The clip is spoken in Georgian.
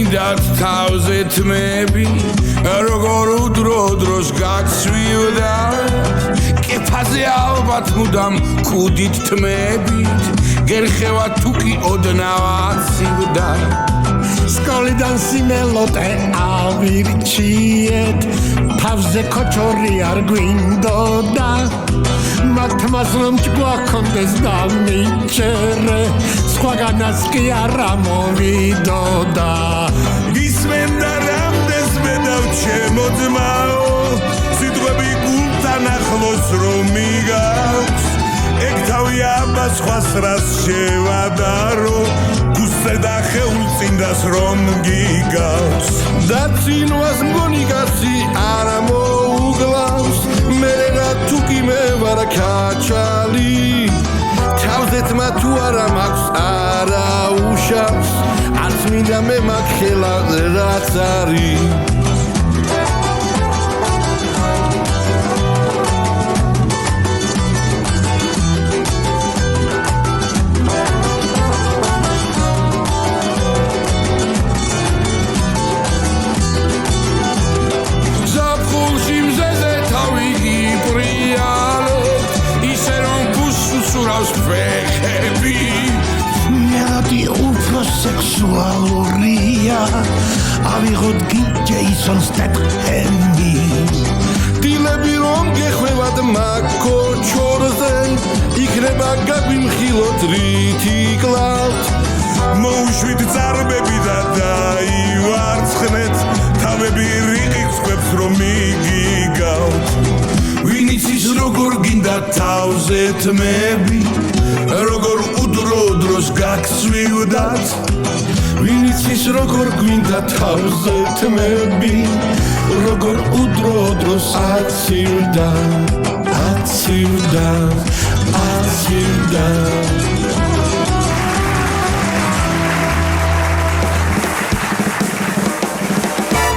გინდათ თავზე თმები როგორ უდრო დროს გაცვივდა კეფაზე ალბათ მუდამ კუდით თმებით გერხევა თუკი ოდნავაცივდა სკოლიდან სიმელოტე ავირჩიეთ თავზე ქოჩორი არ გვინდოდა მათმას რომ გვაქონდეს დამიჩერე სხვაგანაც კი არა მოვიდოდა გისმენდა რამდენს მედავ ჩემო ძმაო სიტყვები გულთან ახლოს რომ მიგავს ეგ თავი აბა სხვას რას შევადარო გუსე და ხელწინდას რომ გიგავს დაცინვას მგონი კაცი არა მოუგლავს მე რა თუკი მე ვარ ქაჩალი თავზეთმა თუ არა მაქვს არა უშავს არც მინდა მე მაგ ხელა რაც არის მელოდი უფრო სექსუალურია ავიღოთ ჯეისონ სტეთჰემი დილები რომ გეხვევად მაკოჩორზე იქნება გაგვიმხილოთ რითი კლავთ მოუშვით ძარბები და დაივარცხნეთ თავები რიყის ხვებს რომ მიგიგავთ ვინც ის როგორ გინდა თავზე თმები როგორ უდრო დროს გაგცვივდათ ვინც ის როგორ გვინდა თავზე თმები როგორ უდრო დროს აცივდა